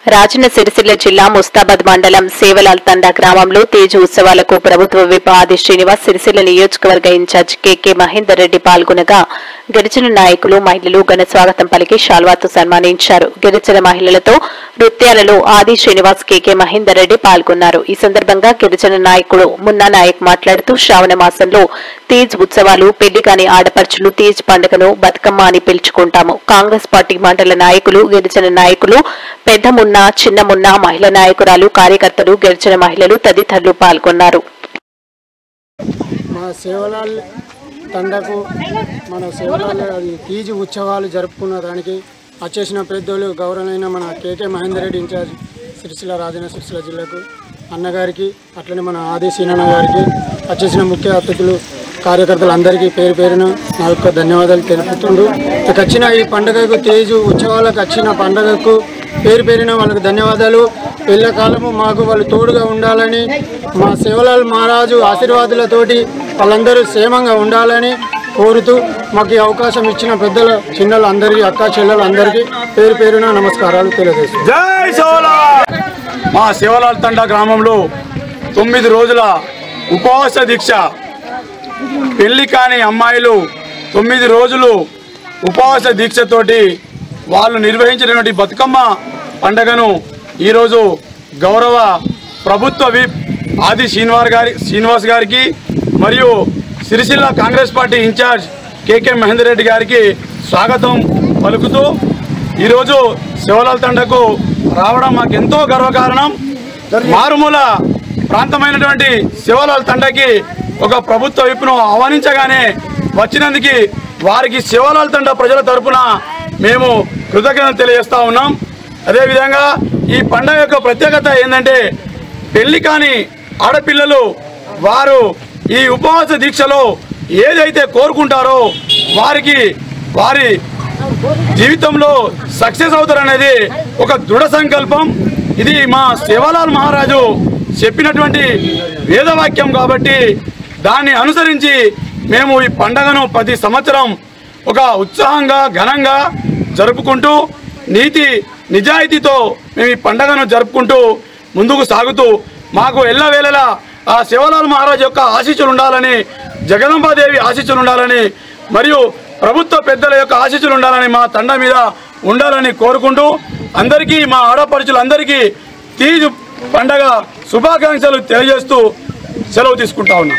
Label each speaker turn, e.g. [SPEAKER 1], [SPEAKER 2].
[SPEAKER 1] రాజన్న సిరిసిల్ల జిల్లా ముస్తాబాద్ మండలం సేవలాల్ తండా గ్రామంలో తేజ్ ఉత్సవాలకు ప్రభుత్వ విప్ ఆది శ్రీనివాస్ సిరిసిల్ల నియోజకవర్గ ఇన్ఛార్జ్ కెకే మహేందర్ రెడ్డి పాల్గొనగా గిరిజన నాయకులు మహిళలు ఘన స్వాగతం పలికి శాల్వాతో సన్మానించారు. గిరిజన మహిళలతో నృత్యాలలో ఆది శ్రీనివాస్ కెకే మహేందర్ రెడ్డి పాల్గొన్నారు. ఈ సందర్భంగా గిరిజన నాయకుడు మున్నా నాయక్ మాట్లాడుతూ శ్రావణ మాసంలో తేజ్ ఉత్సవాలు పెళ్లి కాని ఆడపడుచులు తేజ్ పండుగను బతుకమ్మ అని పిలుచుకుంటాము. కాంగ్రెస్ పార్టీ మండల నాయకులు గిరిజన నాయకులు పెద్ద మున్నా చిన్న మున్నా మహిళా నాయకురాలు కార్యకర్తలు గిరిజన మహిళలు తదితరులు పాల్గొన్నారు.
[SPEAKER 2] మా సేవలాల్ తండకు మన సేవలాల్ తీజ్ ఉత్సవాలు జరుపుకున్న దానికి వచ్చేసిన పెద్దోళ్ళు గౌరవమైన మన కేకే మహేందర్ రెడ్డి ఇన్ఛార్జ్ సిరిసిల్ల రాజన్న సిరిసిల్ల జిల్లాకు అన్నగారికి అట్లనే మన ఆది సీనన్న గారికి వచ్చేసిన ముఖ్య అతిథులు కార్యకర్తలందరికీ పేరు పేరున నా యొక్క ధన్యవాదాలు తెలుపుతుండు. వచ్చిన ఈ పండుగకు తేజ్ ఉత్సవాలకు వచ్చిన పండుగకు పేరు పేరిన వాళ్ళకి ధన్యవాదాలు. ఎల్లకాలము మాకు వాళ్ళు తోడుగా ఉండాలని మా సేవలాల్ మహారాజు ఆశీర్వాదాలతోటి వాళ్ళందరూ క్షేమంగా ఉండాలని కోరుతూ మాకు ఈ అవకాశం ఇచ్చిన పెద్దల చిన్నలు అందరికీ అక్క చెల్లెలు అందరికీ పేరు పేరున నమస్కారాలు తెలియజేస్తున్నాను.
[SPEAKER 3] జై సేవలాల్. మా సేవలాల్ తండా గ్రామంలో 9 రోజుల ఉపవాస దీక్ష పెళ్లి కాని అమ్మాయిలు 9 రోజులు ఉపవాస దీక్షతోటి వాళ్ళు నిర్వహించినటువంటి బతుకమ్మ పండుగను ఈరోజు గౌరవ ప్రభుత్వ విప్ ఆది శ్రీనివాస్ గారికి మరియు సిరిసిల్ల కాంగ్రెస్ పార్టీ ఇన్ఛార్జ్ కేకే మహేందర్ రెడ్డి గారికి స్వాగతం పలుకుతూ ఈరోజు సేవలాల్ తండకు రావడం మాకు ఎంతో గర్వకారణం. మారుమూల ప్రాంతమైనటువంటి సేవలాల్ తండకి ఒక ప్రభుత్వ విప్ను ఆహ్వానించగానే వచ్చినందుకు వారికి సేవలాల్ తండ ప్రజల తరపున మేము కృతజ్ఞతలు తెలియజేస్తా ఉన్నాం. అదేవిధంగా ఈ పండుగ యొక్క ప్రత్యేకత ఏంటంటే పెళ్లి కాని ఆడపిల్లలు వారు ఈ ఉపవాస దీక్షలో ఏదైతే కోరుకుంటారో వారికి వారి జీవితంలో సక్సెస్ అవుతారనేది ఒక దృఢ సంకల్పం. ఇది మా సేవలాల్ మహారాజు చెప్పినటువంటి వేదవాక్యం కాబట్టి దాన్ని అనుసరించి మేము ఈ పండుగను ప్రతి సంవత్సరం ఒక ఉత్సాహంగా ఘనంగా జరుపుకుంటూ నీతి నిజాయితీతో మేము ఈ పండుగను జరుపుకుంటూ ముందుకు సాగుతూ మాకు ఎల్లవేళలా ఆ సేవలాల్ మహారాజ్ యొక్క ఆశీస్సులు ఉండాలని, జగదంబాదేవి ఆశీస్సులు ఉండాలని మరియు ప్రభుత్వ పెద్దల యొక్క ఆశీస్సులు ఉండాలని మా తండ మీద ఉండాలని కోరుకుంటూ అందరికీ మా ఆడపడుచులందరికీ తీజ్ పండగ శుభాకాంక్షలు తెలియజేస్తూ సెలవు తీసుకుంటా ఉన్నాం.